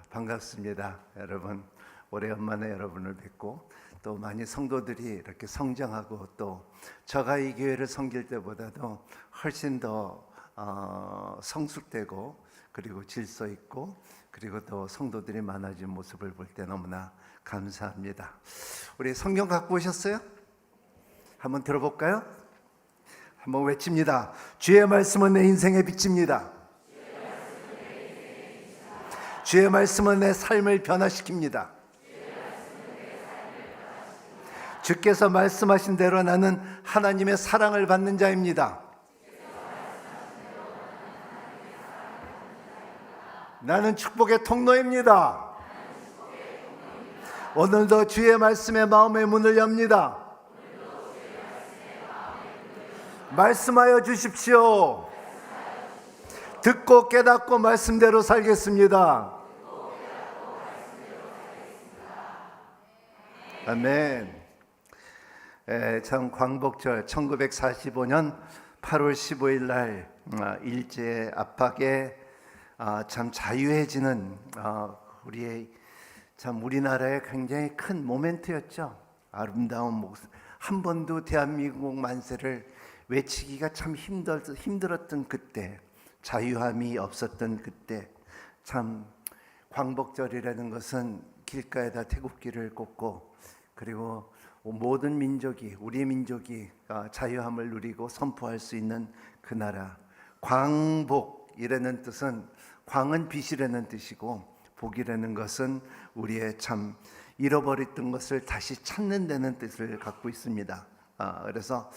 반갑습니다. 여러분, 오래간만에 여러분을 뵙고 또 많이 성도들이 이렇게 성장하고 또 저가 이 교회를 섬길 때보다도 훨씬 더 성숙되고 그리고 질서 있고 그리고 또 성도들이 많아진 모습을 볼 때 너무나 감사합니다. 우리 성경 갖고 오셨어요? 한번 들어볼까요? 한번 외칩니다. 주의 말씀은 내 인생의 빛입니다. 주의 말씀은 내 삶을 변화시킵니다. 주께서 말씀하신 대로 나는 하나님의 사랑을 받는 자입니다. 나는 축복의 통로입니다. 오늘도 주의 말씀에 마음의 문을 엽니다. 말씀하여 주십시오. 듣고 깨닫고 말씀대로 살겠습니다. 아멘. 참 광복절 1945년 8월 15일 날 일제 압박에 참 자유해지는 우리의 참 우리나라의 굉장히 큰 모멘트였죠. 아름다운 모습. 한 번도 대한민국 만세를 외치기가 참 힘들었던 그때, 자유함이 없었던 그때, 참 광복절이라는 것은 길가에다 태국기를 꽂고 그리고 모든 민족이, 우리 민족이 자유함을 누리고 선포할 수 있는 그 나라. 광복이라는 뜻은, 광은 빛이라는 뜻이고 복이라는 것은 우리의 참 잃어버렸던 것을 다시 찾는 데는 뜻을 갖고 있습니다. 그래서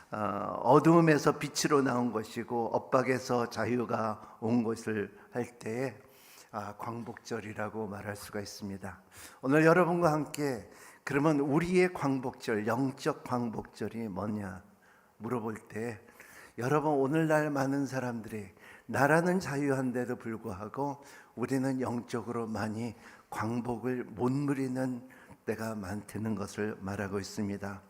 어두움에서 빛으로 나온 것이고 엇박에서 자유가 온 것을 할 때에 광복절이라고 말할 수가 있습니다. 오늘 여러분과 함께 그러면 우리의 광복절, 영적 광복절이 뭐냐 물어볼 때, 여러분 오늘날 많은 사람들이 나라는 자유한데도 불구하고 우리는 영적으로 많이 광복을 못 누리는 때가 많다는 것을 말하고 있습니다.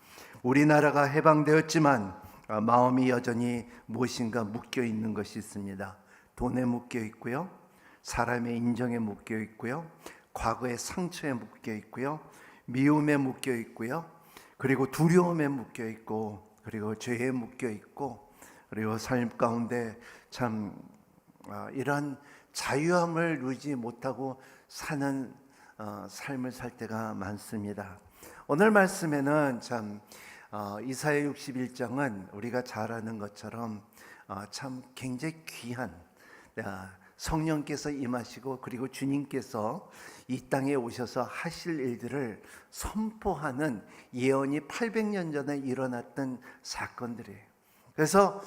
우리나라가 해방되었지만 마음이 여전히 무엇인가 묶여 있는 것이 있습니다. 돈에 묶여 있고요, 사람의 인정에 묶여 있고요, 과거의 상처에 묶여 있고요, 미움에 묶여 있고요, 그리고 두려움에 묶여 있고, 그리고 죄에 묶여 있고, 그리고 삶 가운데 참 이런 자유함을 누리지 못하고 사는 삶을 살 때가 많습니다. 오늘 말씀에는 참 이사야 61장은 우리가 잘 아는 것처럼 참 굉장히 귀한 성령께서 임하시고 그리고 주님께서 이 땅에 오셔서 하실 일들을 선포하는 예언이 800년 전에 일어났던 사건들이에요. 그래서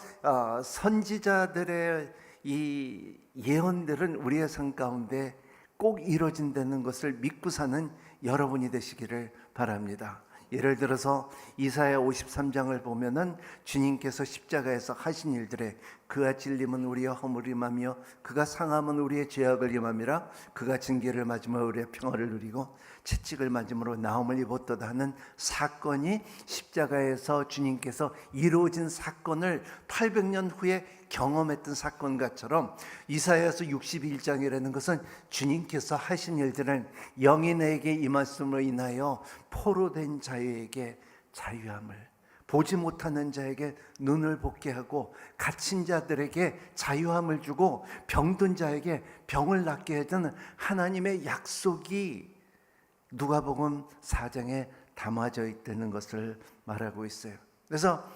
선지자들의 이 예언들은 우리의 삶 가운데 꼭 이루어진다는 것을 믿고 사는 여러분이 되시기를 바랍니다. 예를 들어서 이사야 53장을 보면은 주님께서 십자가에서 하신 일들에 그가 찔림은 우리의 허물임하며 그가 상함은 우리의 죄악을 임함이라, 그가 징계를 맞으며 우리의 평화를 누리고 채찍을 맞음으로 나음을 입었도다 하는 사건이 십자가에서 주님께서 이루어진 사건을 800년 후에 경험했던 사건과처럼 이사야서 61장이라는 것은 주님께서 하신 일들은 영인에게 임하심으로 인하여 포로된 자유에게 자유함을, 보지 못하는 자에게 눈을 보게 하고 갇힌 자들에게 자유함을 주고 병든 자에게 병을 낫게 해주는 하나님의 약속이 누가복음 4장에 담아져 있다는 것을 말하고 있어요. 그래서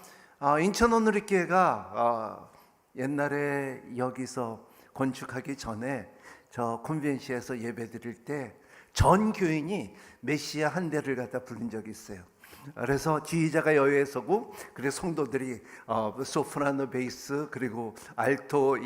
인천 온누리교회가 옛날에 여기서 건축하기 전에 저 컨벤시에서 예배 드릴 때 전 교인이 메시아 한 대를 갖다 부른 적이 있어요. 그래서 지휘자가 여기에 서고, 그래서 성도들이 소프라노, 베이스 그리고 알토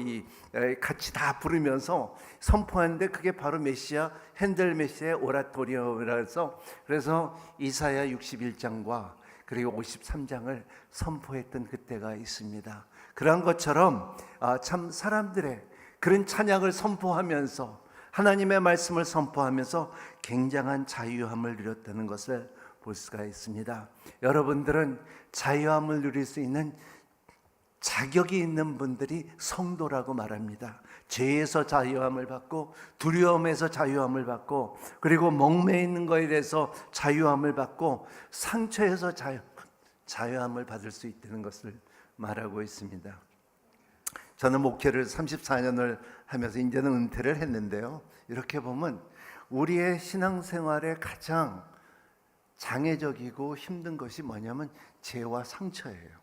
같이 다 부르면서 선포하는데 그게 바로 메시아, 핸델 메시아의 오라토리오라서, 그래서 이사야 61장과 그리고 53장을 선포했던 그때가 있습니다. 그런 것처럼 참 사람들의 그런 찬양을 선포하면서 하나님의 말씀을 선포하면서 굉장한 자유함을 누렸다는 것을 볼 수가 있습니다. 여러분들은 자유함을 누릴 수 있는 자격이 있는 분들이 성도라고 말합니다. 죄에서 자유함을 받고 두려움에서 자유함을 받고 그리고 목매어 있는 것에 대해서 자유함을 받고 상처에서 자유함을 받을 수 있다는 것을 말하고 있습니다. 저는 목회를 34년을 하면서 이제는 은퇴를 했는데요. 이렇게 보면 우리의 신앙생활에 가장 장애적이고 힘든 것이 뭐냐면 죄와 상처예요.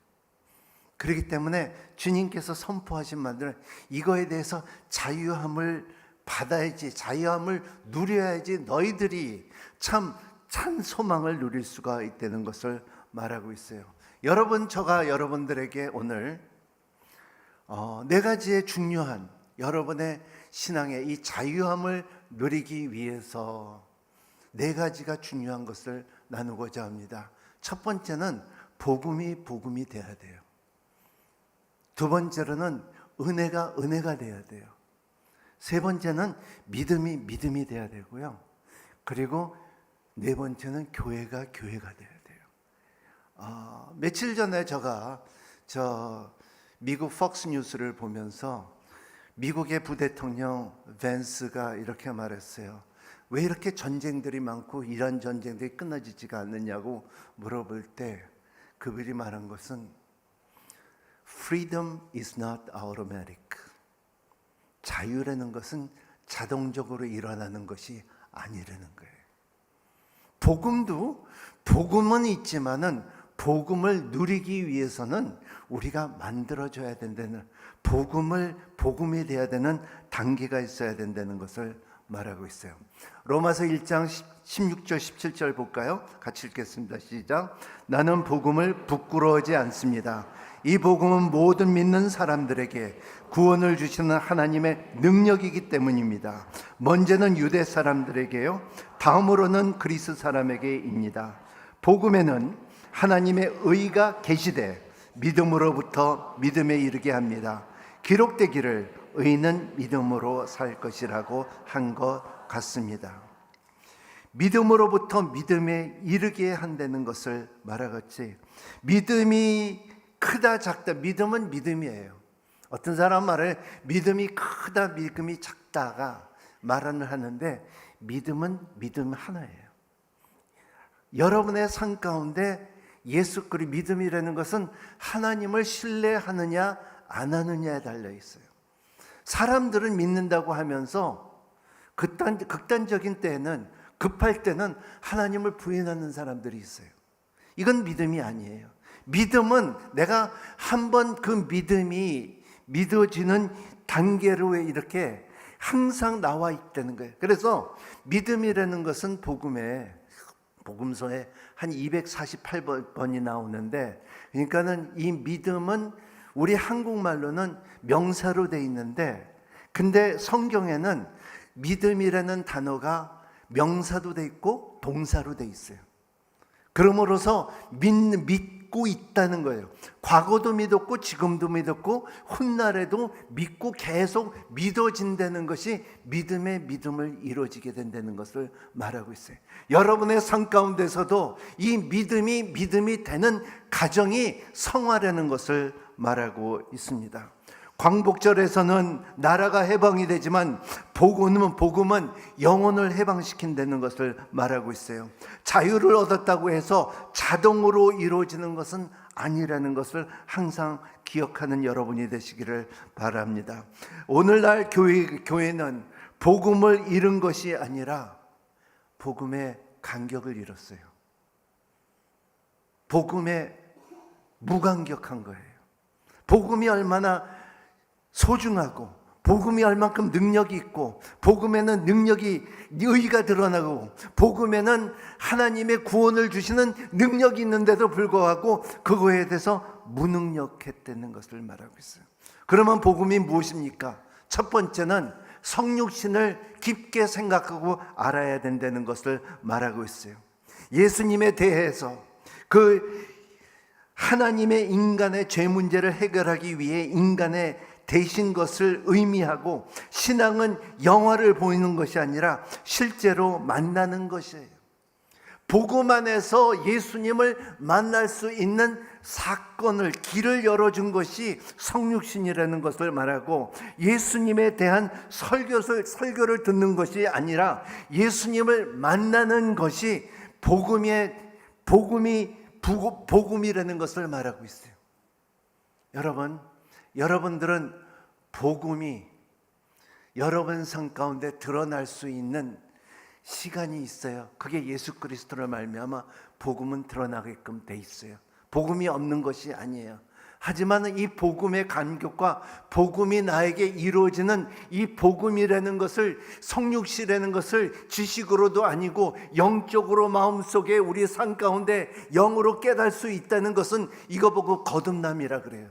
그렇기 때문에 주님께서 선포하신 말들은 이거에 대해서 자유함을 받아야지, 자유함을 누려야지 너희들이 참 소망을 누릴 수가 있다는 것을 말하고 있어요. 여러분, 제가 여러분들에게 오늘 네 가지의 중요한 여러분의 신앙의 이 자유함을 누리기 위해서 네 가지가 중요한 것을 나누고자 합니다. 첫 번째는 복음이 돼야 돼요. 두 번째로는 은혜가 돼야 돼요. 세 번째는 믿음이 돼야 되고요. 그리고 네 번째는 교회가 돼야 돼요. 며칠 전에 제가 미국 폭스 뉴스를 보면서 미국의 부대통령 밴스가 이렇게 말했어요. 왜 이렇게 전쟁들이 많고 이란 전쟁들이 끝나지지가 않느냐고 물어볼 때 그들이 말한 것은 Freedom is not automatic. 자유라는 것은 자동적으로 일어나는 것이 아니라는 거예요. 복음은 있지만은 복음을 누리기 위해서는 우리가 만들어줘야 된다는 복음이 돼야 되는 단계가 있어야 된다는 것을 말하고 있어요. 로마서 1장 16절 17절 볼까요? 같이 읽겠습니다. 시작. 나는 복음을 부끄러워하지 않습니다. 이 복음은 모든 믿는 사람들에게 구원을 주시는 하나님의 능력이기 때문입니다. 먼저는 유대 사람들에게요, 다음으로는 그리스 사람에게입니다. 복음에는 하나님의 의가 계시되 믿음으로부터 믿음에 이르게 합니다. 기록되기를 의인은 믿음으로 살 것이라고 한 것 같습니다. 믿음으로부터 믿음에 이르게 한다는 것을 말하겠지. 믿음이 크다 작다, 믿음은 믿음이에요. 어떤 사람 말을 믿음이 크다 믿음이 작다가 말을 하는데 믿음은 믿음 하나예요. 여러분의 삶 가운데 예수 그리스도 믿음이라는 것은 하나님을 신뢰하느냐 안 하느냐에 달려 있어요. 사람들은 믿는다고 하면서 극단적인 때에는, 급할 때는 하나님을 부인하는 사람들이 있어요. 이건 믿음이 아니에요. 믿음은 내가 한번 그 믿음이 믿어지는 단계로 이렇게 항상 나와 있다는 거예요. 그래서 믿음이라는 것은 복음서에 한 248번이 나오는데, 그러니까는 이 믿음은 우리 한국말로는 명사로 돼 있는데, 근데 성경에는 믿음이라는 단어가 명사도 돼 있고 동사로 돼 있어요. 그러므로서 믿고 있다는 거예요. 과거도 믿었고 지금도 믿었고 훗날에도 믿고 계속 믿어진다는 것이 믿음을 이루어지게 된다는 것을 말하고 있어요. 여러분의 삶 가운데서도 이 믿음이 되는 가정이 성화라는 것을 말하고 있습니다. 광복절에서는 나라가 해방이 되지만 복음은 영혼을 해방시킨다는 것을 말하고 있어요. 자유를 얻었다고 해서 자동으로 이루어지는 것은 아니라는 것을 항상 기억하는 여러분이 되시기를 바랍니다. 오늘날 교회는 복음을 잃은 것이 아니라 복음의 간격을 잃었어요. 복음에 무간격한 거예요. 복음이 얼마나 소중하고 복음이 얼만큼 능력이 있고 복음에는 의가 드러나고 복음에는 하나님의 구원을 주시는 능력이 있는데도 불구하고 그거에 대해서 무능력했다는 것을 말하고 있어요. 그러면 복음이 무엇입니까? 첫 번째는 성육신을 깊게 생각하고 알아야 된다는 것을 말하고 있어요. 예수님에 대해서 그 하나님의 인간의 죄 문제를 해결하기 위해 인간의 되신 것을 의미하고, 신앙은 영화를 보이는 것이 아니라 실제로 만나는 것이에요. 복음 안에서 예수님을 만날 수 있는 사건을, 길을 열어준 것이 성육신이라는 것을 말하고, 예수님에 대한 설교를 듣는 것이 아니라 예수님을 만나는 것이 복음이라는 것을 말하고 있어요. 여러분들은 복음이 여러분 삶 가운데 드러날 수 있는 시간이 있어요. 그게 예수 그리스도를 말미암아 복음은 드러나게끔 돼 있어요. 복음이 없는 것이 아니에요. 하지만 이 복음의 감격과 복음이 나에게 이루어지는 이 복음이라는 것을, 성육시라는 것을 지식으로도 아니고 영적으로 마음속에 우리 삶 가운데 영으로 깨달을 수 있다는 것은 이거 보고 거듭남이라 그래요.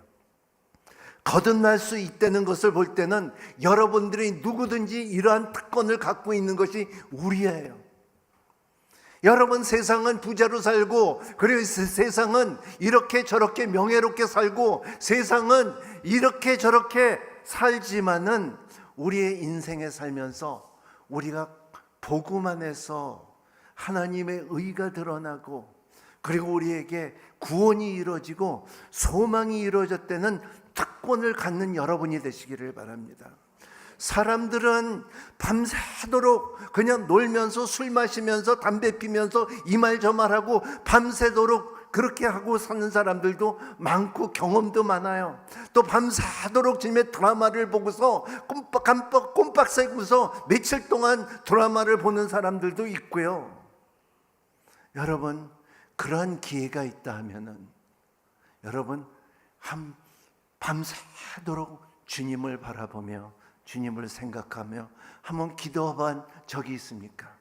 거듭날 수 있다는 것을 볼 때는 여러분들이 누구든지 이러한 특권을 갖고 있는 것이 우리예요. 여러분, 세상은 부자로 살고, 그리고 세상은 이렇게 저렇게 명예롭게 살고, 세상은 이렇게 저렇게 살지만은 우리의 인생에 살면서 우리가 복음 안에서 하나님의 의가 드러나고, 그리고 우리에게 구원이 이루어지고 소망이 이루어졌다는 특권을 갖는 여러분이 되시기를 바랍니다. 사람들은 밤새도록 그냥 놀면서 술 마시면서 담배 피면서 이 말 저 말하고 밤새도록 그렇게 하고 사는 사람들도 많고 경험도 많아요. 또 밤새도록 집에 드라마를 보고서 꼼빡 새고서 며칠 동안 드라마를 보는 사람들도 있고요. 여러분, 그러한 기회가 있다 하면은 여러분 밤새도록 주님을 바라보며 주님을 생각하며 한번 기도한 적이 있습니까?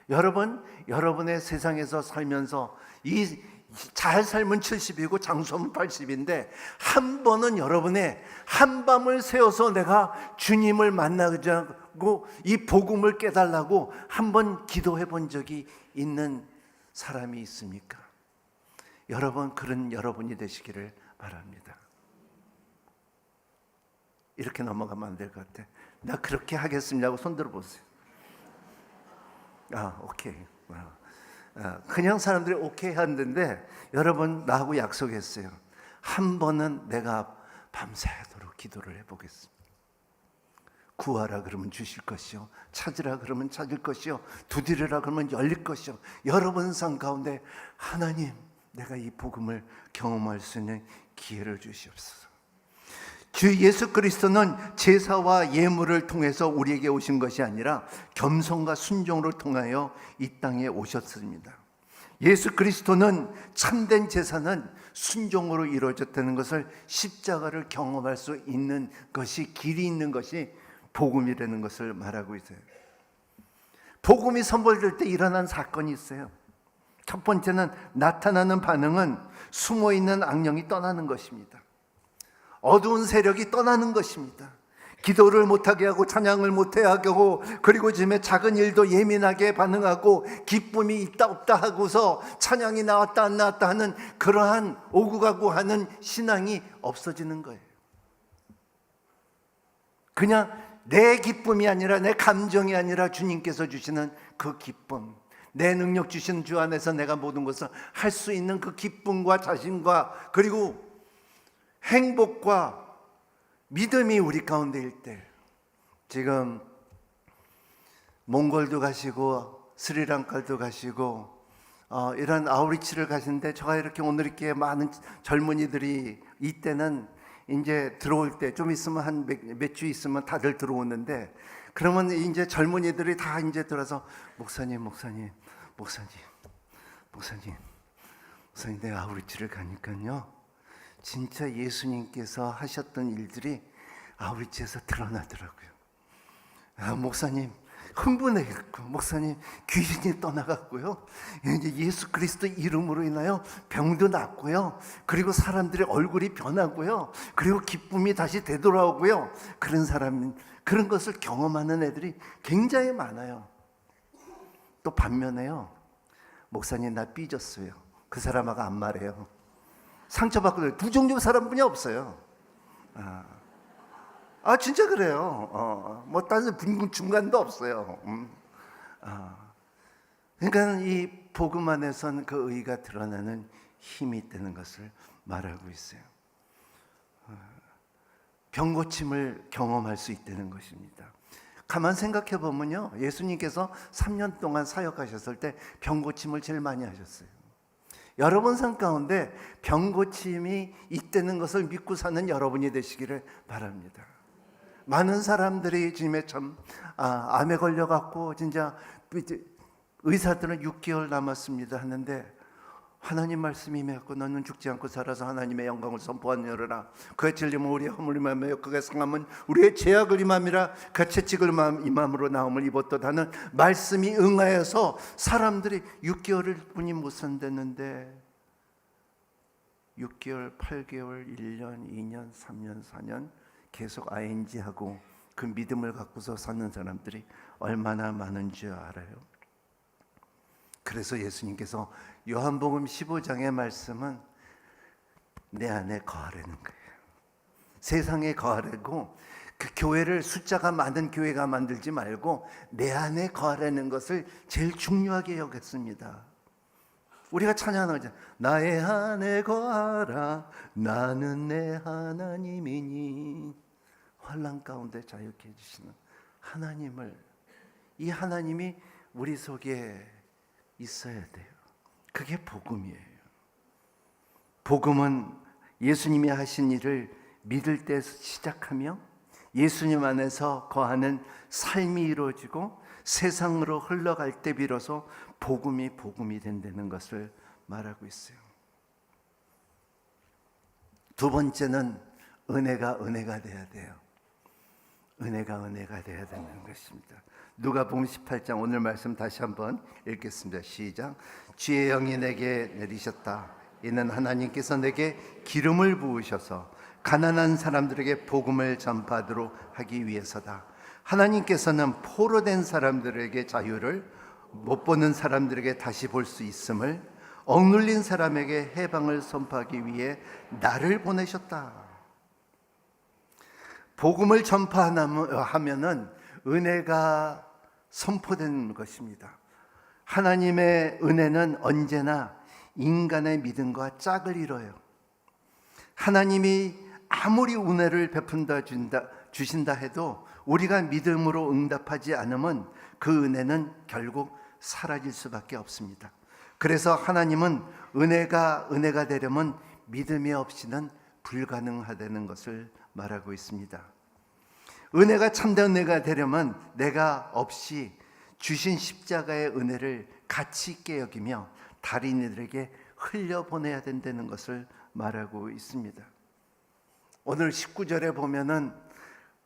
여러분, 여러분의 세상에서 살면서 이 잘 살면 70이고 장수하면 80인데 한 번은 여러분의 한밤을 새워서 내가 주님을 만나자고 이 복음을 깨달라고 한번 기도해 본 적이 있는 사람이 있습니까? 여러분, 그런 여러분이 되시기를 바랍니다. 이렇게 넘어가면 안 될 것 같아. 나 그렇게 하겠습니다 하고 손 들어보세요. 오케이. 그냥 사람들이 오케이 하는데 여러분, 나하고 약속했어요. 한 번은 내가 밤새도록 기도를 해보겠습니다. 구하라 그러면 주실 것이요, 찾으라 그러면 찾을 것이요, 두드리라 그러면 열릴 것이요. 여러분 삶 가운데 하나님, 내가 이 복음을 경험할 수 있는 기회를 주시옵소서. 주 예수 그리스도는 제사와 예물을 통해서 우리에게 오신 것이 아니라 겸손과 순종을 통하여 이 땅에 오셨습니다. 예수 그리스도는 참된 제사는 순종으로 이루어졌다는 것을, 십자가를 경험할 수 있는 것이, 길이 있는 것이 복음이라는 것을 말하고 있어요. 복음이 선포될 때 일어난 사건이 있어요. 첫 번째는 나타나는 반응은 숨어있는 악령이 떠나는 것입니다. 어두운 세력이 떠나는 것입니다. 기도를 못하게 하고 찬양을 못하게 하고, 그리고 지금의 작은 일도 예민하게 반응하고, 기쁨이 있다 없다 하고서 찬양이 나왔다 안 나왔다 하는 그러한 오고 가고 하는 신앙이 없어지는 거예요. 그냥 내 기쁨이 아니라, 내 감정이 아니라 주님께서 주시는 그 기쁨, 내 능력 주신 주 안에서 내가 모든 것을 할 수 있는 그 기쁨과 자신과 그리고 행복과 믿음이 우리 가운데일 때, 지금 몽골도 가시고 스리랑카도 가시고 이런 아우리치를 가시는데, 제가 이렇게 오늘 이렇게 많은 젊은이들이 이때는 이제 들어올 때 좀 있으면 한 몇 주 있으면 다들 들어오는데, 그러면 이제 젊은이들이 다 이제 들어서 목사님 내가 아우리치를 가니까요, 진짜 예수님께서 하셨던 일들이 아우리치에서 드러나더라고요. 목사님 흥분해갖고, 목사님 귀신이 떠나갔고요, 이제 예수 그리스도 이름으로 인하여 병도 낫고요, 그리고 사람들의 얼굴이 변하고요, 그리고 기쁨이 다시 되돌아오고요. 그런 것을 경험하는 애들이 굉장히 많아요. 또 반면에요, 목사님 나 삐졌어요, 그 사람하고 안 말해요. 상처받고, 두 종류 사람뿐이 없어요. 진짜 그래요. 뭐 다른 중간도 없어요. 그러니까 이 복음 안에서는 그 의가 드러나는 힘이 있다는 것을 말하고 있어요. 병고침을 경험할 수 있다는 것입니다. 가만 생각해 보면요, 예수님께서 3년 동안 사역하셨을 때 병고침을 제일 많이 하셨어요. 여러분 삶 가운데 병고침이 있다는 것을 믿고 사는 여러분이 되시기를 바랍니다. 많은 사람들이 지금에 참 암에 걸려갖고 진짜 의사들은 6개월 남았습니다 하는데, 하나님 말씀이 임해갖고 너는 죽지 않고 살아서 하나님의 영광을 선포하느니라. 그의 찔림은 우리의 허물을 임하며 그의 상함은 우리의 죄악을 임함이라. 그 채찍을 임함으로 나음을 입었다 하는 말씀이 응하여서 사람들이 6개월을 뿐이 못 산댔는데 6개월, 8개월, 1년, 2년, 3년, 4년 계속 ING하고 그 믿음을 갖고서 사는 사람들이 얼마나 많은 줄 알아요? 그래서 예수님께서 요한복음 15장의 말씀은 내 안에 거하라는 거예요. 세상에 거하라고, 그 교회를 숫자가 많은 교회가 만들지 말고 내 안에 거하라는 것을 제일 중요하게 여겼습니다. 우리가 찬양하잖아요. 나의 안에 거하라 나는 내 하나님이니. 환난 가운데 자유케 해주시는 하나님을, 이 하나님이 우리 속에 있어야 돼요. 그게 복음이에요. 복음은 예수님이 하신 일을 믿을 때 시작하며 예수님 안에서 거하는 삶이 이루어지고 세상으로 흘러갈 때 비로소 복음이 된다는 것을 말하고 있어요. 두 번째는 은혜가 돼야 돼요. 은혜가 돼야 되는 것입니다. 누가복음 18장 오늘 말씀 다시 한번 읽겠습니다. 시작. 주의 영이 내게 내리셨다. 이는 하나님께서 내게 기름을 부으셔서 가난한 사람들에게 복음을 전파하도록 하기 위해서다. 하나님께서는 포로된 사람들에게 자유를, 못 보는 사람들에게 다시 볼 수 있음을, 억눌린 사람에게 해방을 선포하기 위해 나를 보내셨다. 복음을 전파하면은 은혜가 선포되는 것입니다. 하나님의 은혜는 언제나 인간의 믿음과 짝을 이뤄요. 하나님이 아무리 은혜를 베푼다 주신다 해도 우리가 믿음으로 응답하지 않으면 그 은혜는 결국 사라질 수밖에 없습니다. 그래서 하나님은 은혜가 되려면 믿음이 없이는 불가능하다는 것을 말하고 있습니다. 은혜가 참된 은혜가 되려면 내가 없이 주신 십자가의 은혜를 가치 있게 여기며 다른 이들에게 흘려보내야 된다는 것을 말하고 있습니다. 오늘 19절에 보면은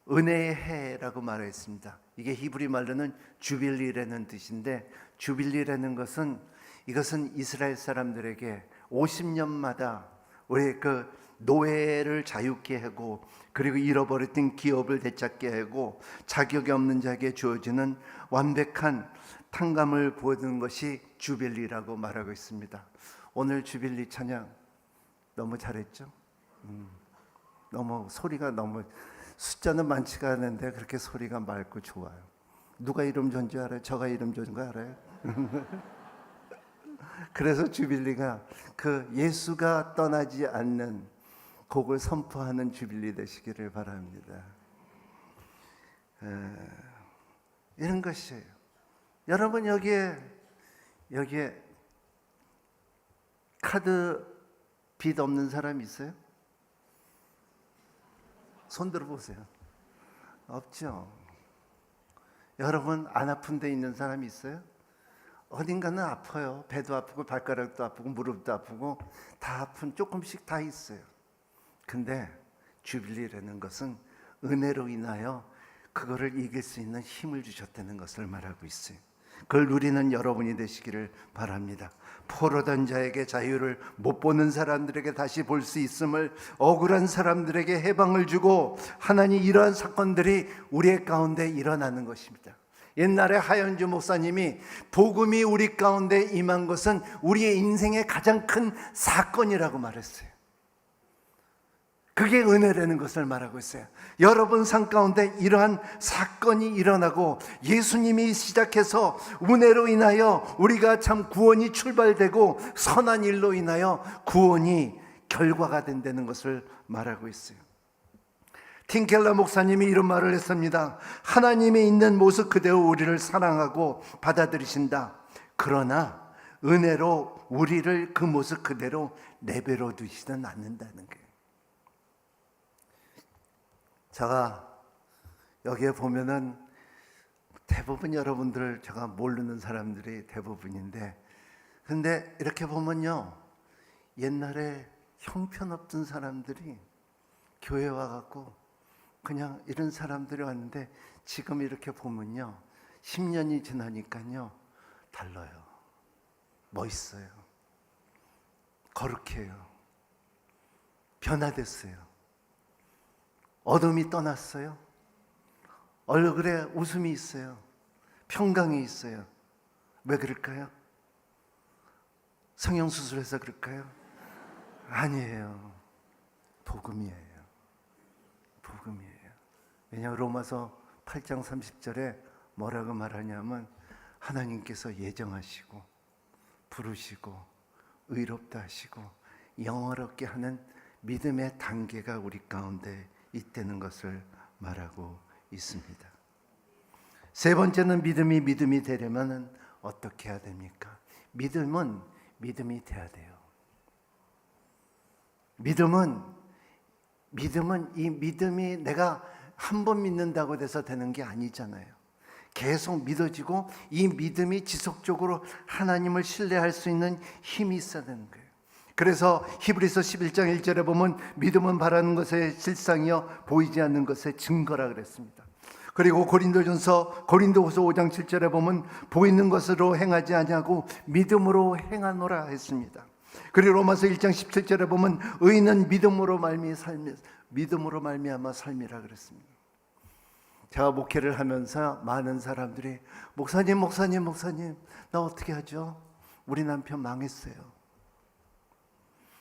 은혜의 해라고 말했습니다. 이게 히브리 말로는 주빌리라는 뜻인데, 주빌리라는 것은 이것은 이스라엘 사람들에게 50년마다 우리 그 노예를 자유케 하고, 그리고 잃어버렸던 기업을 되찾게 하고, 자격이 없는 자에게 주어지는 완벽한 탕감을 보여주는 것이 주빌리라고 말하고 있습니다. 오늘 주빌리 찬양 너무 잘했죠? 너무 소리가 너무, 숫자는 많지가 않은데 그렇게 소리가 맑고 좋아요. 누가 이름 준 줄 알아요? 저가 이름 준 거 알아요? 그래서 주빌리가 그 예수가 떠나지 않는 곡을 선포하는 주빌리 되시기를 바랍니다. 이런 것이에요. 여러분 여기에 카드 빚 없는 사람 있어요? 손 들어보세요. 없죠. 여러분 안 아픈 데 있는 사람 있어요? 어딘가는 아파요. 배도 아프고 발가락도 아프고 무릎도 아프고 다 아픈, 조금씩 다 있어요. 근데 주빌리라는 것은 은혜로 인하여 그거를 이길 수 있는 힘을 주셨다는 것을 말하고 있어요. 그걸 누리는 여러분이 되시기를 바랍니다. 포로된 자에게 자유를, 못 보는 사람들에게 다시 볼 수 있음을, 억울한 사람들에게 해방을 주고, 하나님 이러한 사건들이 우리의 가운데 일어나는 것입니다. 옛날에 하연주 목사님이 복음이 우리 가운데 임한 것은 우리의 인생의 가장 큰 사건이라고 말했어요. 그게 은혜라는 것을 말하고 있어요. 여러분 삶 가운데 이러한 사건이 일어나고 예수님이 시작해서 은혜로 인하여 우리가 참 구원이 출발되고 선한 일로 인하여 구원이 결과가 된다는 것을 말하고 있어요. 팀 켈러 목사님이 이런 말을 했습니다. 하나님이 있는 모습 그대로 우리를 사랑하고 받아들이신다. 그러나 은혜로 우리를 그 모습 그대로 내버려 두시는 않는다는 거예요. 제가 여기에 보면은 대부분 여러분들 제가 모르는 사람들이 대부분인데, 근데 이렇게 보면요, 옛날에 형편없던 사람들이 교회 와갖고 그냥 이런 사람들이 왔는데, 지금 이렇게 보면요 10년이 지나니까요 달라요. 멋있어요. 거룩해요. 변화됐어요. 어둠이 떠났어요. 얼굴에 웃음이 있어요. 평강이 있어요. 왜 그럴까요? 성형수술해서 그럴까요? 아니에요. 복음이에요. 복음이에요. 왜냐하면 로마서 8장 30절에 뭐라고 말하냐면, 하나님께서 예정하시고 부르시고 의롭다 하시고 영화롭게 하는 믿음의 단계가 우리 가운데 있다는 것을 말하고 있습니다. 세 번째는 믿음이 되려면 어떻게 해야 됩니까? 믿음은 믿음이 돼야 돼요. 믿음은 이 믿음이 내가 한 번 믿는다고 돼서 되는 게 아니잖아요. 계속 믿어지고 이 믿음이 지속적으로 하나님을 신뢰할 수 있는 힘이 있어야 되는 거예요. 그래서 히브리서 11장 1절에 보면 믿음은 바라는 것의 실상이요 보이지 않는 것의 증거라 그랬습니다. 그리고 고린도후서 5장 7절에 보면 보이는 것으로 행하지 아니하고 믿음으로 행하노라 했습니다. 그리고 로마서 1장 17절에 보면 의인은 믿음으로 말미암아 삶이라 그랬습니다. 제가 목회를 하면서 많은 사람들이 목사님 나 어떻게 하죠? 우리 남편 망했어요.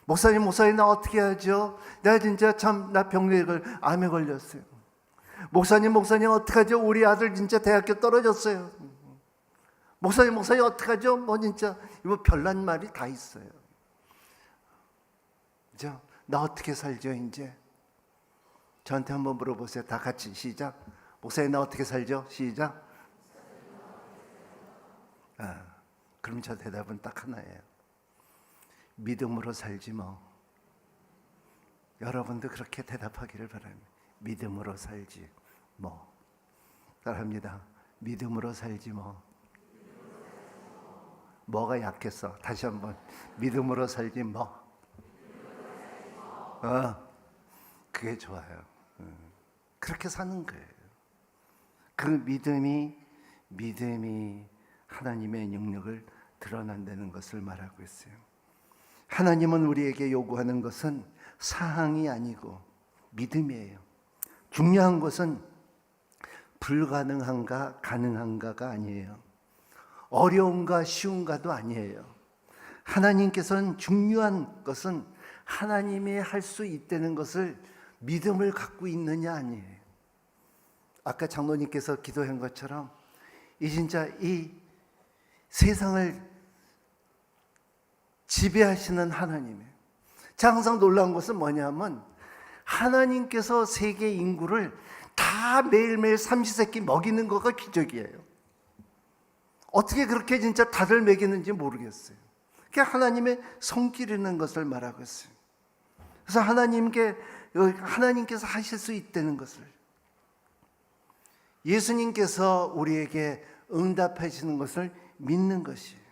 목사님 나 어떻게 하죠? 나 진짜 나 암에 걸렸어요. 목사님 어떡하죠? 우리 아들 진짜 대학교 떨어졌어요. 목사님 어떡하죠? 뭐 진짜 이거 별난 말이 다 있어요. 그죠? 나 어떻게 살죠 이제? 저한테 한번 물어보세요. 다 같이 시작. 목사님 나 어떻게 살죠? 시작. 그럼 저 대답은 딱 하나예요. 믿음으로 살지 뭐. 여러분도 그렇게 대답하기를 바랍니다. 믿음으로 살지 뭐. 따라합니다. 믿음으로 살지 뭐. 뭐가 약했어? 다시 한번. 믿음으로 살지 뭐. 그게 좋아요. 그렇게 사는 거예요. 그 믿음이 하나님의 능력을 드러난다는 것을 말하고 있어요. 하나님은 우리에게 요구하는 것은 사항이 아니고 믿음이에요. 중요한 것은 불가능한가 가능한가가 아니에요. 어려운가 쉬운가도 아니에요. 하나님께서는 중요한 것은 하나님이 할 수 있다는 것을 믿음을 갖고 있느냐 아니에요. 아까 장로님께서 기도한 것처럼 이 세상을 지배하시는 하나님의, 제가 항상 놀라운 것은 뭐냐면 하나님께서 세계 인구를 다 매일매일 삼시세끼 먹이는 거가 기적이에요. 어떻게 그렇게 진짜 다들 먹이는지 모르겠어요. 그게 하나님의 손길이라는 것을 말하고 있어요. 그래서 하나님께서 하실 수 있다는 것을, 예수님께서 우리에게 응답하시는 것을 믿는 것이에요.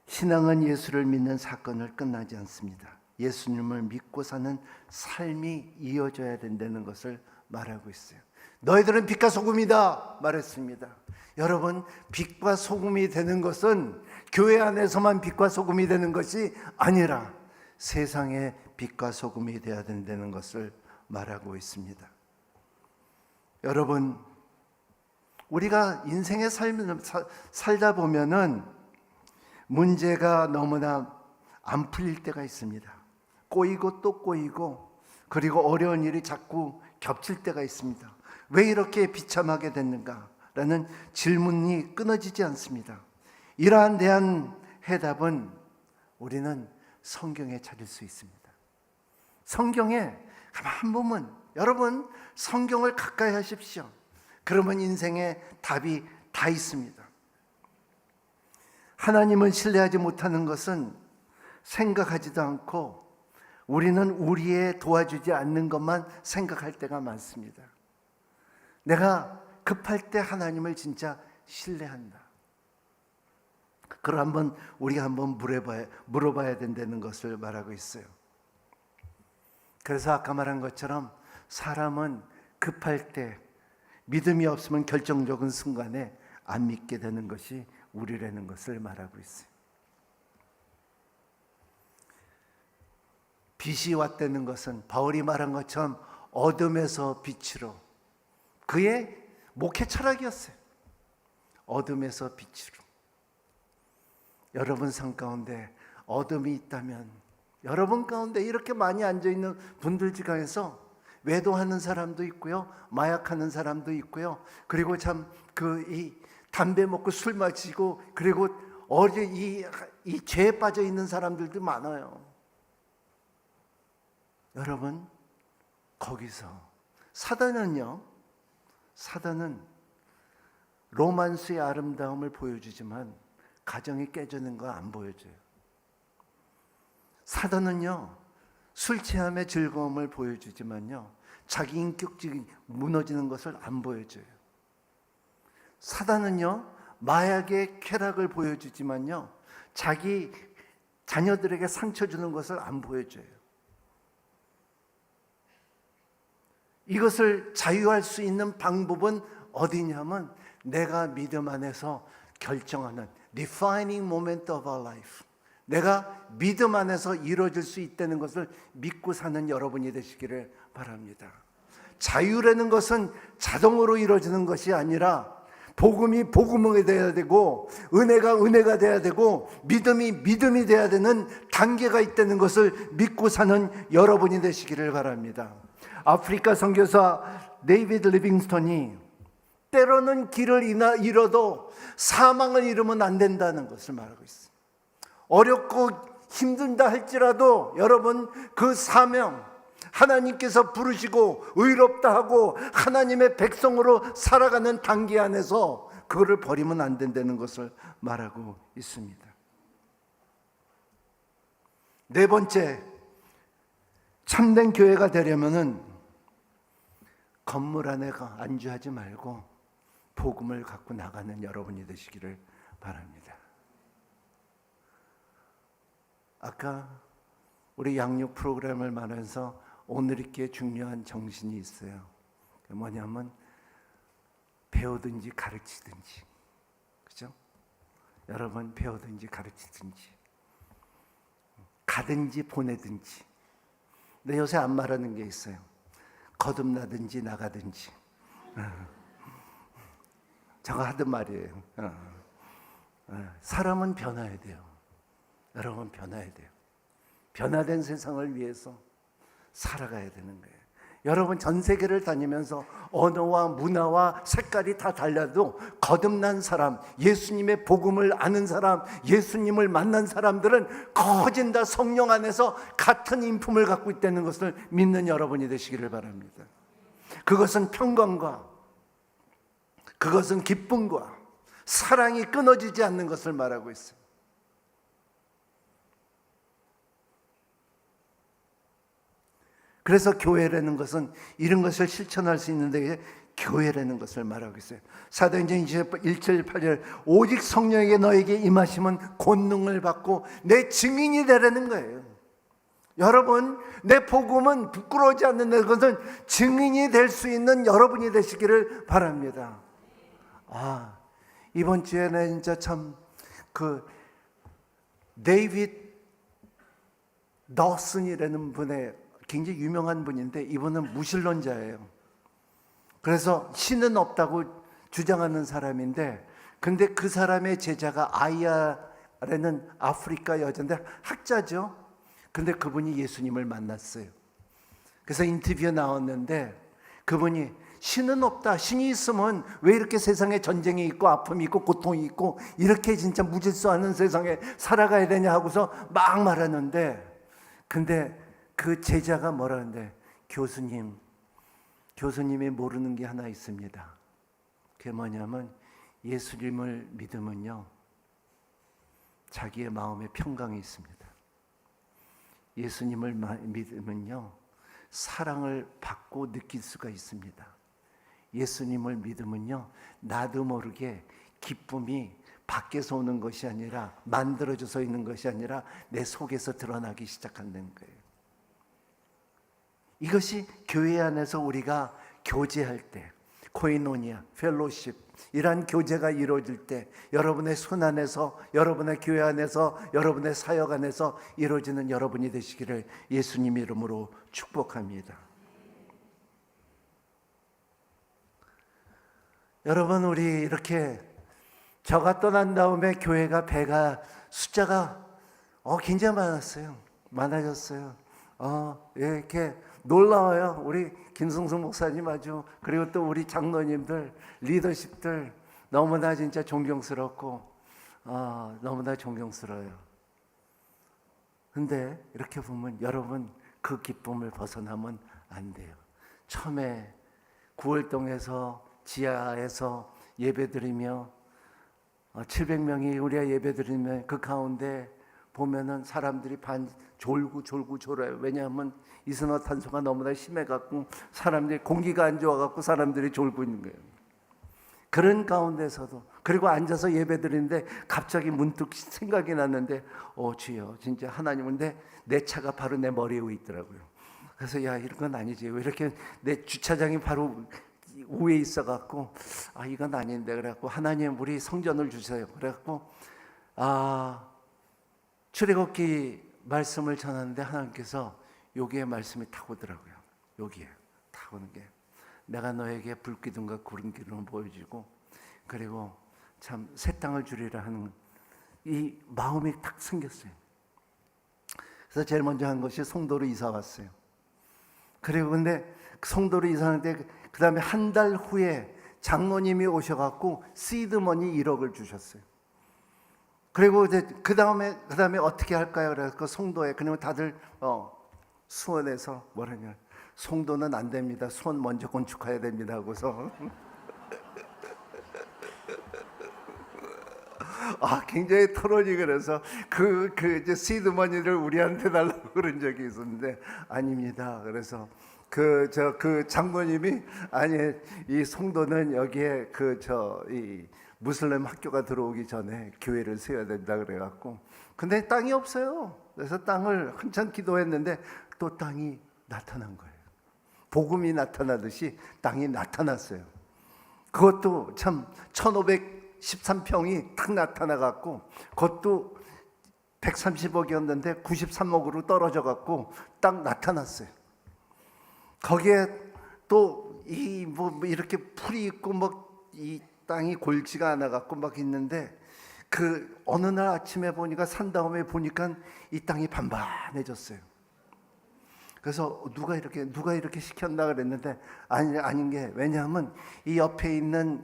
신앙은 예수를 믿는 사건을 끝나지 않습니다. 예수님을 믿고 사는 삶이 이어져야 된다는 것을 말하고 있어요. 너희들은 빛과 소금이다 말했습니다. 여러분, 빛과 소금이 되는 것은 교회 안에서만 빛과 소금이 되는 것이 아니라 세상의 빛과 소금이 되어야 된다는 것을 말하고 있습니다. 여러분, 우리가 인생의 삶을 살다 보면은 문제가 너무나 안 풀릴 때가 있습니다. 꼬이고 또 꼬이고, 그리고 어려운 일이 자꾸 겹칠 때가 있습니다. 왜 이렇게 비참하게 됐는가? 라는 질문이 끊어지지 않습니다. 이러한 대한 해답은 우리는 성경에 찾을 수 있습니다. 성경에 가만 보면, 여러분 성경을 가까이 하십시오. 그러면 인생의 답이 다 있습니다. 하나님을 신뢰하지 못하는 것은 생각하지도 않고 우리는 우리의 도와주지 않는 것만 생각할 때가 많습니다. 내가 급할 때 하나님을 진짜 신뢰한다. 그걸 우리가 한번 물어봐야 된다는 것을 말하고 있어요. 그래서 아까 말한 것처럼 사람은 급할 때 믿음이 없으면 결정적인 순간에 안 믿게 되는 것이 우리라는 것을 말하고 있어요. 빛이 왔다는 것은 바울이 말한 것처럼 어둠에서 빛으로, 그의 목회 철학이었어요. 어둠에서 빛으로. 여러분 삶 가운데 어둠이 있다면, 여러분 가운데 이렇게 많이 앉아있는 분들 중에서 외도하는 사람도 있고요, 마약하는 사람도 있고요, 그리고 참 이 담배 먹고 술 마시고, 그리고 이 죄에 빠져 있는 사람들도 많아요. 여러분, 거기서 사단은 로만스의 아름다움을 보여주지만 가정이 깨지는 거 안 보여줘요. 사단은요, 술 취함의 즐거움을 보여주지만요, 자기 인격이 무너지는 것을 안 보여줘요. 사단은요, 마약의 쾌락을 보여주지만요, 자기 자녀들에게 상처 주는 것을 안 보여줘요. 이것을 자유할 수 있는 방법은 어디냐면, 내가 믿음 안에서 결정하는 defining moment of our life, 내가 믿음 안에서 이루어질 수 있다는 것을 믿고 사는 여러분이 되시기를 바랍니다. 자유라는 것은 자동으로 이루어지는 것이 아니라 복음이 복음이 되어야 되고, 은혜가 은혜가 되어야 되고, 믿음이 믿음이 되어야 되는 단계가 있다는 것을 믿고 사는 여러분이 되시기를 바랍니다. 아프리카 선교사 데이비드 리빙스턴이 때로는 길을 잃어도 사망을 잃으면 안 된다는 것을 말하고 있습니다. 어렵고 힘든다 할지라도 여러분, 그 사명, 하나님께서 부르시고 의롭다 하고 하나님의 백성으로 살아가는 단계 안에서 그거를 버리면 안 된다는 것을 말하고 있습니다. 네 번째, 참된 교회가 되려면은 건물 안에 안주하지 말고 복음을 갖고 나가는 여러분이 되시기를 바랍니다. 아까 우리 양육 프로그램을 말해서 오늘 있기에 중요한 정신이 있어요. 뭐냐면 배우든지 가르치든지, 그죠? 여러분, 배우든지 가르치든지 가든지 보내든지. 근데 요새 안 말하는 게 있어요. 거듭나든지 나가든지. 저거 하던 말이에요. 사람은 변화해야 돼요. 여러분, 변화해야 돼요. 변화된 세상을 위해서 살아가야 되는 거예요. 여러분, 전 세계를 다니면서 언어와 문화와 색깔이 다 달라도 거듭난 사람, 예수님의 복음을 아는 사람, 예수님을 만난 사람들은 거진 다 성령 안에서 같은 인품을 갖고 있다는 것을 믿는 여러분이 되시기를 바랍니다. 그것은 평강과, 그것은 기쁨과 사랑이 끊어지지 않는 것을 말하고 있어요. 그래서 교회라는 것은 이런 것을 실천할 수 있는데, 교회라는 것을 말하고 있어요. 사도행전 1절 8절, 오직 성령에게 너에게 임하시면 권능을 받고 내 증인이 되라는 거예요. 여러분, 내 복음은 부끄러워하지 않는 것은 증인이 될 수 있는 여러분이 되시기를 바랍니다. 이번 주에는 진짜 참 데이비드 더슨이라는 분의 굉장히 유명한 분인데, 이분은 무신론자예요. 그래서 신은 없다고 주장하는 사람인데, 근데 그 사람의 제자가 아이야라는 아프리카 여자인데 학자죠. 근데 그분이 예수님을 만났어요. 그래서 인터뷰에 나왔는데 그분이 신은 없다. 신이 있으면 왜 이렇게 세상에 전쟁이 있고 아픔이 있고 고통이 있고 이렇게 진짜 무질서하는 세상에 살아가야 되냐 하고서 막 말하는데, 근데 그 제자가 뭐라는데, 교수님이 모르는 게 하나 있습니다. 그게 뭐냐면 예수님을 믿으면요, 자기의 마음에 평강이 있습니다. 예수님을 믿으면요, 사랑을 받고 느낄 수가 있습니다. 예수님을 믿으면요, 나도 모르게 기쁨이 밖에서 오는 것이 아니라, 만들어져서 있는 것이 아니라 내 속에서 드러나기 시작한다는 거예요. 이것이 교회 안에서 우리가 교제할 때, 코이노니아, 펠로십, 이러한 교제가 이루어질 때, 여러분의 손 안에서, 여러분의 교회 안에서, 여러분의 사역 안에서 이루어지는 여러분이 되시기를 예수님 이름으로 축복합니다. 여러분, 우리 이렇게 저가 떠난 다음에 교회가 배가 숫자가 굉장히 많아졌어요. 이렇게 놀라워요. 우리 김승수 목사님 아주, 그리고 또 우리 장로님들, 리더십들 너무나 진짜 존경스럽고 너무나 존경스러워요. 근데 이렇게 보면 여러분, 그 기쁨을 벗어나면 안 돼요. 처음에 구월동에서 지하에서 예배드리며 700명이 우리가 예배드리면 그 가운데 보면은 사람들이 졸고요. 왜냐하면 이산화탄소가 너무나 심해갖고 사람들이, 공기가 안 좋아갖고 사람들이 졸고 있는 거예요. 그런 가운데서도, 그리고 앉아서 예배드리는데 갑자기 문득 생각이 났는데, 주여, 진짜 하나님인데 내 차가 바로 내 머리 위에 있더라고요. 그래서 야, 이런 건 아니지. 왜 이렇게 내 주차장이 바로 위에 있어갖고, 이건 아닌데. 그래갖고 하나님, 우리 성전을 주세요. 그래갖고 출애굽기 말씀을 전하는데 하나님께서 여기에 말씀이 탁 오더라고요. 여기에 탁 오는 게, 내가 너에게 불기둥과 구름기둥을 보여주고, 그리고 참 새 땅을 주리라 하는 이 마음이 탁 생겼어요. 그래서 제일 먼저 한 것이 송도로 이사 왔어요. 그리고 근데 송도로 이사하는데 그 다음에 한 달 후에 장로님이 오셔갖고 시드머니 1억을 주셨어요. 그리고 이제 그 다음에 어떻게 할까요? 그래서 송도에, 그러면 다들 수원에서 뭐라냐, 송도는 안 됩니다. 수원 먼저 건축해야 됩니다 하고서 굉장히 토론이, 그래서 이제 시드머니를 우리한테 달라고 그런 적이 있었는데, 아닙니다. 그래서 그 장모님이, 아니, 이 송도는 여기에 이 무슬림 학교가 들어오기 전에 교회를 세워야 된다 그래갖고, 근데 땅이 없어요. 그래서 땅을 한참 기도했는데 또 땅이 나타난 거예요. 복음이 나타나듯이 땅이 나타났어요. 그것도 참 1513평이 딱 나타나갖고, 그것도 130억이었는데 93억으로 떨어져갖고 딱 나타났어요. 거기에 또 이렇게 풀이 있고 이 땅이 골지가 않아갖고 막 있는데, 그 어느 날 아침에 보니까, 산 다음에 보니까 이 땅이 반반해졌어요. 그래서 누가 이렇게 시켰나 그랬는데, 아닌 게, 왜냐하면 이 옆에 있는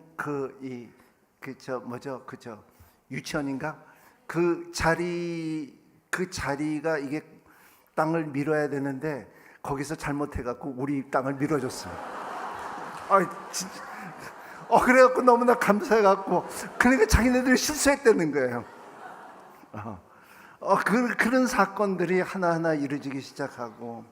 유치원인가, 그 자리가 이게 땅을 밀어야 되는데 거기서 잘못해갖고 우리 땅을 밀어줬어요. 진짜. 그래갖고 너무나 감사해갖고, 그러니까 자기네들이 실수했다는 거예요. 그런 사건들이 하나하나 이루어지기 시작하고,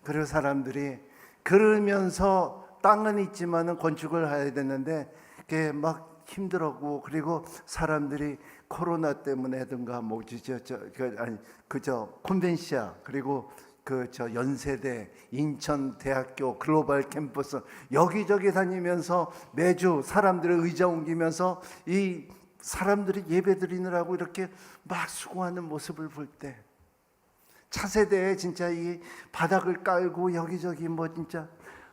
그리고 사람들이 그러면서 땅은 있지만은 건축을 해야 되는데 그게 막 힘들었고, 그리고 사람들이 코로나 때문에든가 콘벤시아, 그리고 연세대, 인천대학교, 글로벌 캠퍼스 여기저기 다니면서 매주 사람들을 의자 옮기면서 이 사람들이 예배 드리느라고 이렇게 막 수고하는 모습을 볼 때, 차세대에 진짜 이 바닥을 깔고 여기저기 진짜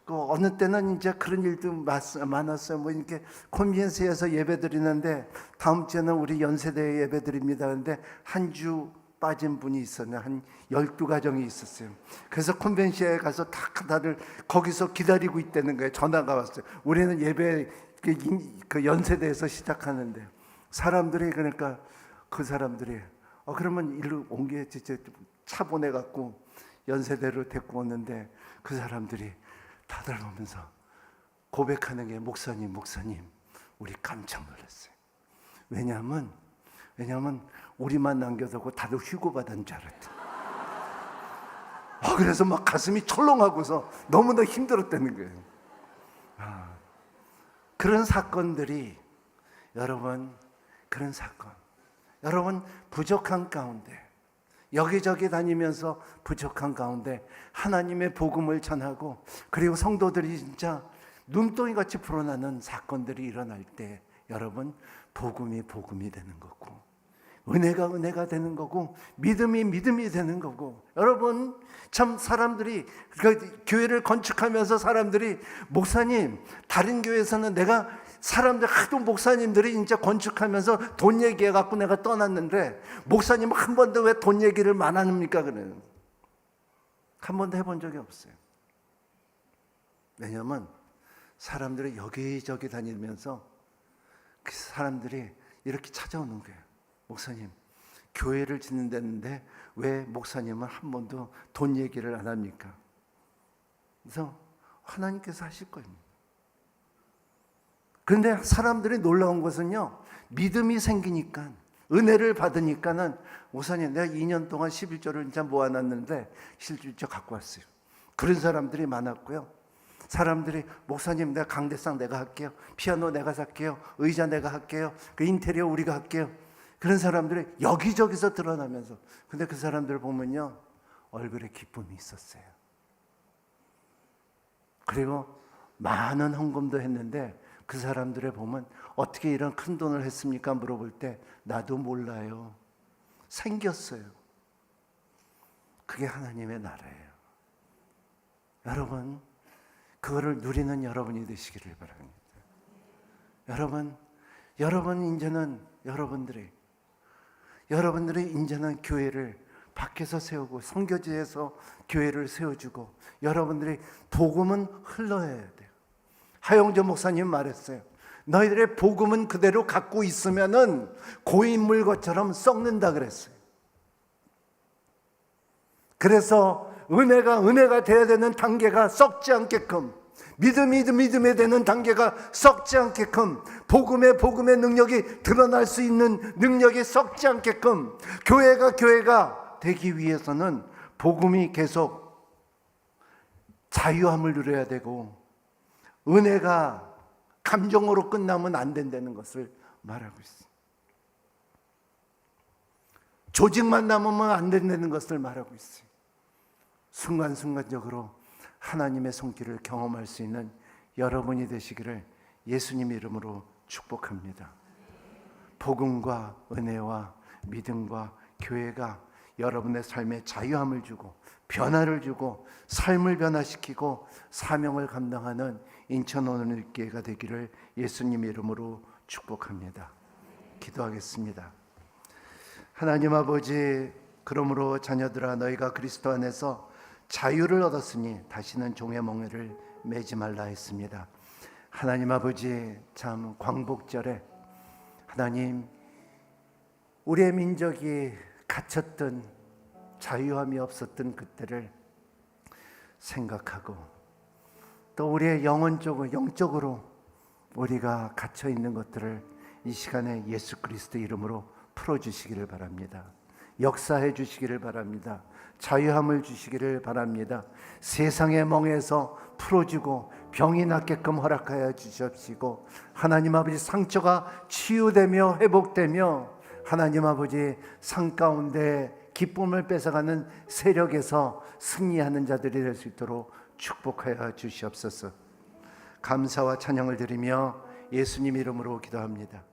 어느 때는 이제 그런 일도 많았어요. 이렇게 콘벤시에서 예배 드리는데, 다음 주에는 우리 연세대에 예배 드립니다. 근데 한 주 빠진 분이 있었네. 한 12가정이 있었어요. 그래서 컨벤션에 가서 다들 거기서 기다리고 있다는 거예요. 전화가 왔어요. 우리는 예배 그 연세대에서 시작하는데 사람들이, 그러니까 그 사람들이 그러면 일로 옮겨, 차 보내갖고 연세대로 데리고 오는데 그 사람들이 다들 오면서 고백하는 게 목사님 우리 깜짝 놀랐어요. 왜냐하면 우리만 남겨두고 다들 휴고 받은 줄 알았대. 그래서 막 가슴이 철렁하고서 너무나 힘들었다는 거예요. 그런 사건들이 여러분, 여러분 부족한 가운데, 여기저기 다니면서 부족한 가운데 하나님의 복음을 전하고, 그리고 성도들이 진짜 눈덩이같이 불어나는 사건들이 일어날 때 여러분, 복음이 되는 거고, 은혜가 되는 거고, 믿음이 되는 거고. 여러분, 참 사람들이 교회를 건축하면서 사람들이, 목사님, 다른 교회에서는 내가 사람들 하도 목사님들이 진짜 건축하면서 돈 얘기해 갖고 내가 떠났는데 목사님 한 번도 왜 돈 얘기를 안 합니까? 그래요. 한 번도 해본 적이 없어요. 왜냐하면 사람들이 여기저기 다니면서 그 사람들이 이렇게 찾아오는 거예요. 목사님, 교회를 짓는다는데 왜 목사님은 한 번도 돈 얘기를 안 합니까? 그래서 하나님께서 하실 겁니다. 그런데 사람들이 놀라운 것은요, 믿음이 생기니까, 은혜를 받으니까는, 목사님 내가 2년 동안 11조를 진짜 모아놨는데 11조 갖고 왔어요. 그런 사람들이 많았고요. 사람들이, 목사님 내가 강대상 내가 할게요, 피아노 내가 살게요, 의자 내가 할게요, 그 인테리어 우리가 할게요. 그런 사람들이 여기저기서 드러나면서, 근데 그 사람들 보면요, 얼굴에 기쁨이 있었어요. 그리고 많은 헌금도 했는데 그 사람들을 보면 어떻게 이런 큰 돈을 했습니까? 물어볼 때 나도 몰라요. 생겼어요. 그게 하나님의 나라예요. 여러분, 그거를 누리는 여러분이 되시기를 바랍니다. 여러분 이제는 여러분들이 이제는 교회를 밖에서 세우고 선교지에서 교회를 세워주고, 여러분들이 복음은 흘러야 돼요. 하영조 목사님 말했어요. 너희들의 복음은 그대로 갖고 있으면은 고인물 것처럼 썩는다 그랬어요. 그래서 은혜가 돼야 되는 단계가 썩지 않게끔, 믿음이 되는 단계가 썩지 않게끔, 복음의 능력이 드러날 수 있는 능력이 썩지 않게끔, 교회가 되기 위해서는 복음이 계속 자유함을 누려야 되고, 은혜가 감정으로 끝나면 안 된다는 것을 말하고 있습니다. 조직만 남으면 안 된다는 것을 말하고 있어요. 순간적으로 하나님의 손길을 경험할 수 있는 여러분이 되시기를 예수님 이름으로 축복합니다. 복음과 은혜와 믿음과 교회가 여러분의 삶에 자유함을 주고 변화를 주고 삶을 변화시키고 사명을 감당하는 인천 오늘교회가 되기를 예수님 이름으로 축복합니다. 기도하겠습니다. 하나님 아버지, 그러므로 자녀들아, 너희가 그리스도 안에서 자유를 얻었으니 다시는 종의 멍에를 매지 말라 했습니다. 하나님 아버지, 참 광복절에 하나님, 우리의 민족이 갇혔던, 자유함이 없었던 그때를 생각하고, 또 우리의 영적으로 우리가 갇혀 있는 것들을 이 시간에 예수 그리스도 이름으로 풀어주시기를 바랍니다. 역사해 주시기를 바랍니다. 자유함을 주시기를 바랍니다. 세상의 멍에서 풀어주고 병이 낫게끔 허락하여 주시옵시고, 하나님 아버지, 상처가 치유되며 회복되며 하나님 아버지, 산 가운데 기쁨을 뺏어가는 세력에서 승리하는 자들이 될 수 있도록 축복하여 주시옵소서. 감사와 찬양을 드리며 예수님 이름으로 기도합니다.